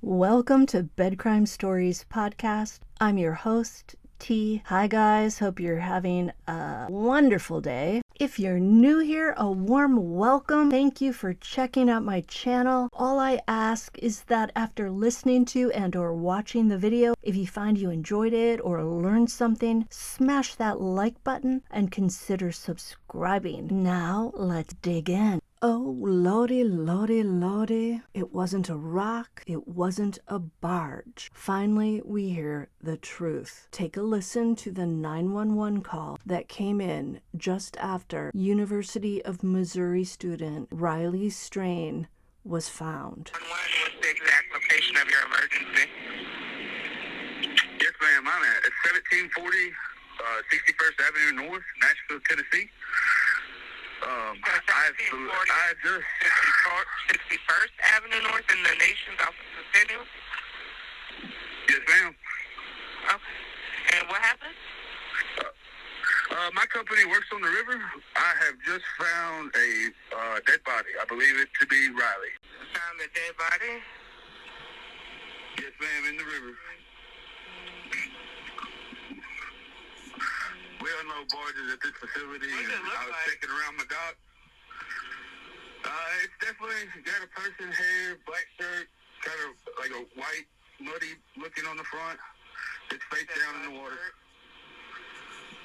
Welcome to Bed Crime Stories podcast. I'm your host, T. Hi guys, hope you're having a wonderful day. If you're new here, a warm welcome. Thank you for checking out my channel. All I ask is that after listening to and or watching the video, if you find you enjoyed it or learned something, smash that like button and consider subscribing. Now let's dig in. Oh, lordy, lordy, lordy. It wasn't a rock. It wasn't a barge. Finally, we hear the truth. Take a listen to the 911 call that came in just after University of Missouri student Riley Strain was found. What's the exact location of your emergency? Yes, ma'am. I'm at 1740 61st Avenue North, Nashville, Tennessee. I just 61st Avenue North in the nation's office venue? Yes, ma'am. Okay. And what happened? My company works on the river. I have just found a dead body. I believe it to be Riley. Found a dead body? Yes, ma'am, in the river. We have no barges at this facility. What does it look I was like? checking around my dock. It's definitely got a person, hair, black shirt, kind of like a white, muddy looking on the front. It's face down in the water.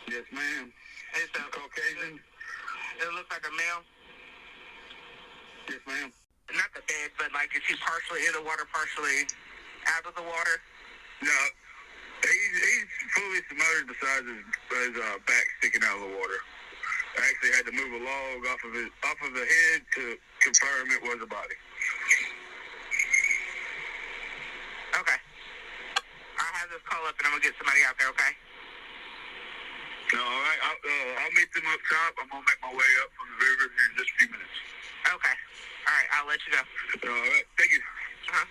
Yes, ma'am. It's a Caucasian. It looks like a male. Yes, ma'am. Not the bed, but like is he partially in the water, partially out of the water? No, he's fully submerged besides his back sticking out of the water. I actually had to move a log off of the head to confirm it was a body. Okay. I'll have this call up and I'm gonna get somebody out there, okay? No, all right. I'll meet them up top. I'm gonna make my way up from the river here in just a few minutes. Okay. All right, I'll let you go. All right. Thank you. Uh-huh.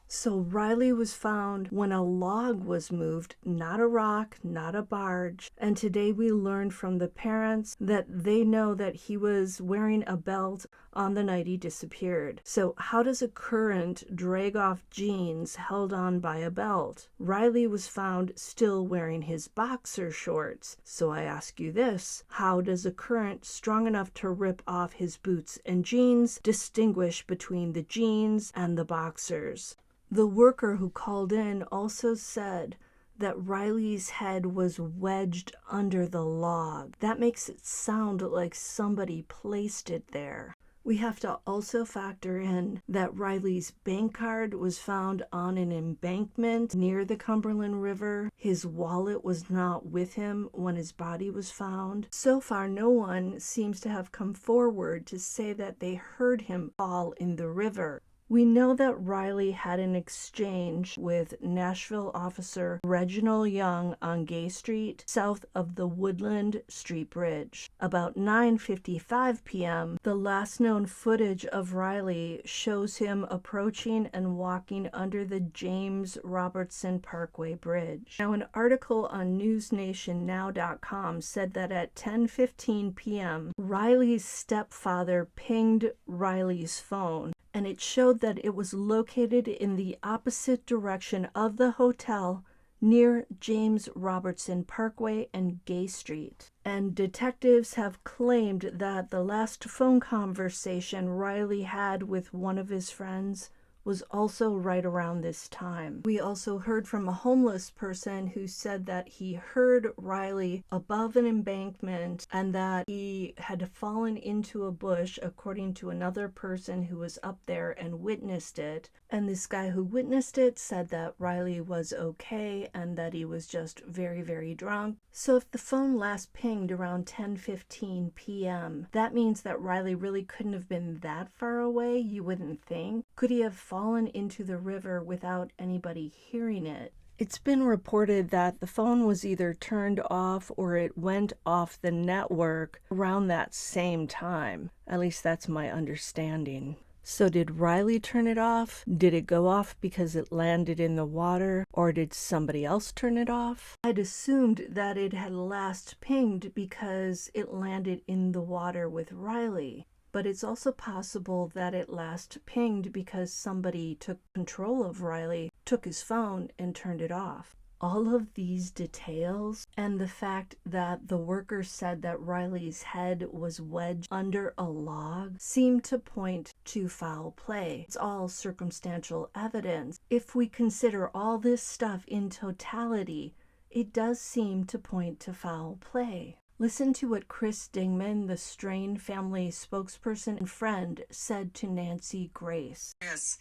So Riley was found when a log was moved, not a rock, not a barge. And today we learned from the parents that they know that he was wearing a belt on the night he disappeared. So how does a current drag off jeans held on by a belt? Riley was found still wearing his boxer shorts. So I ask you this, how does a current strong enough to rip off his boots and jeans distinguish between the jeans and the boxers? The worker who called in also said that Riley's head was wedged under the log. That makes it sound like somebody placed it there. We have to also factor in that Riley's bank card was found on an embankment near the Cumberland River. His wallet was not with him when his body was found. So far, no one seems to have come forward to say that they heard him fall in the river. We know that Riley had an exchange with Nashville officer Reginald Young on Gay Street, south of the Woodland Street Bridge. About 9:55 p.m., the last known footage of Riley shows him approaching and walking under the James Robertson Parkway Bridge. Now, an article on newsnationnow.com said that at 10:15 p.m., Riley's stepfather pinged Riley's phone, and it showed that it was located in the opposite direction of the hotel near James Robertson Parkway and Gay Street. And detectives have claimed that the last phone conversation Riley had with one of his friends was also right around this time. We also heard from a homeless person who said that he heard Riley above an embankment and that he had fallen into a bush, according to another person who was up there and witnessed it. And this guy who witnessed it said that Riley was okay and that he was just very, very drunk. So if the phone last pinged around 10:15 p.m., that means that Riley really couldn't have been that far away, you wouldn't think. Could he have fallen into the river without anybody hearing it? It's been reported that the phone was either turned off or it went off the network around that same time. At least that's my understanding. So did Riley turn it off? Did it go off because it landed in the water? Or did somebody else turn it off? I'd assumed that it had last pinged because it landed in the water with Riley. but it's also possible that it last pinged because somebody took control of Riley, took his phone, and turned it off. All of these details and the fact that the worker said that Riley's head was wedged under a log seem to point to foul play. It's all circumstantial evidence. If we consider all this stuff in totality, it does seem to point to foul play. Listen to what Chris Dingman, the Strain family spokesperson and friend, said to Nancy Grace. Yes.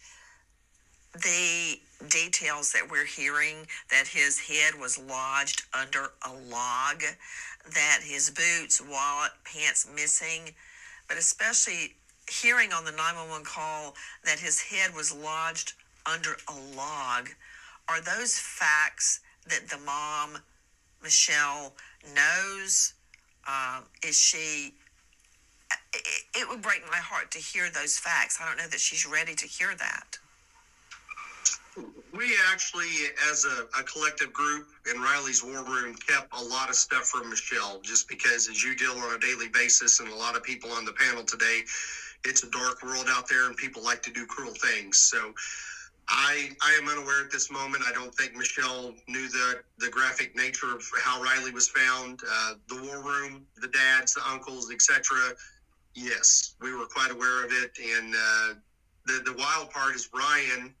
The details that we're hearing, that his head was lodged under a log, that his boots, wallet, pants missing, but especially hearing on the 911 call that his head was lodged under a log. Are those facts that the mom, Michelle, knows? Is she... It would break my heart to hear those facts. I don't know that she's ready to hear that. We actually, as a collective group in Riley's war room, kept a lot of stuff from Michelle, just because as you deal on a daily basis, and a lot of people on the panel today, it's a dark world out there and people like to do cruel things. So I am unaware at this moment. I don't think Michelle knew the graphic nature of how Riley was found. The war room, the dads, the uncles, etc. Yes, we were quite aware of it. And the wild part is Ryan,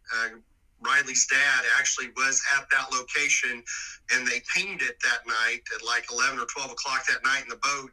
Riley's dad, actually was at that location, and they pinged it that night at like 11 or 12 o'clock that night in the boat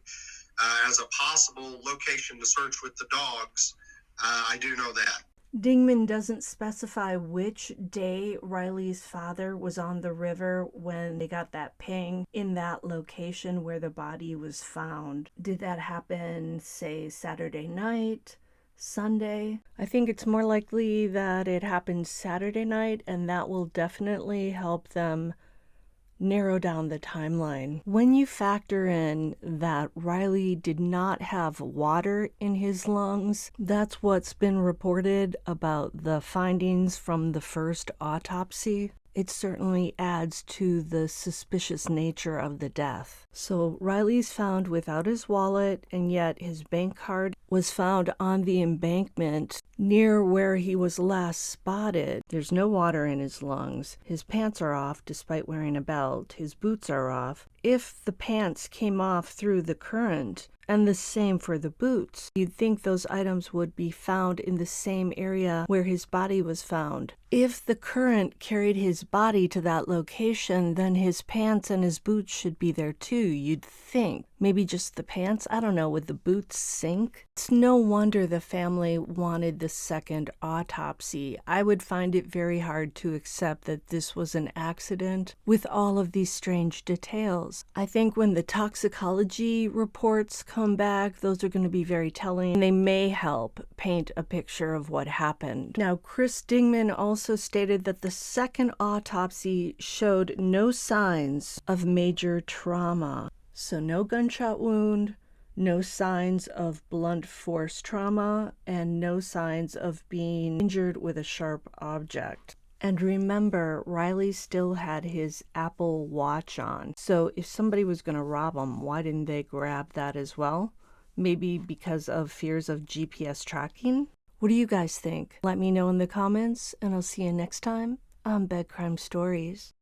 as a possible location to search with the dogs. I do know that. Dingman doesn't specify which day Riley's father was on the river when they got that ping in that location where the body was found. Did that happen, say, Saturday night? Sunday? I think it's more likely that it happened Saturday night, and that will definitely help them narrow down the timeline. When you factor in that Riley did not have water in his lungs, that's what's been reported about the findings from the first autopsy. It certainly adds to the suspicious nature of the death. So Riley's found without his wallet, and yet his bank card was found on the embankment near where he was last spotted. There's no water in his lungs. His pants are off despite wearing a belt. His boots are off. If the pants came off through the current, and the same for the boots, you'd think those items would be found in the same area where his body was found. If the current carried his body to that location, then his pants and his boots should be there too, you'd think. Maybe just the pants? I don't know, would the boots sink? It's no wonder the family wanted the second autopsy. I would find it very hard to accept that this was an accident with all of these strange details. I think when the toxicology reports come back, those are going to be very telling. They may help paint a picture of what happened. Now, Chris Dingman also stated that the second autopsy showed no signs of major trauma. So no gunshot wound, no signs of blunt force trauma, and no signs of being injured with a sharp object. And remember, Riley still had his Apple Watch on. So if somebody was going to rob him, why didn't they grab that as well? Maybe because of fears of GPS tracking? What do you guys think? Let me know in the comments, and I'll see you next time on Bed Crime Stories.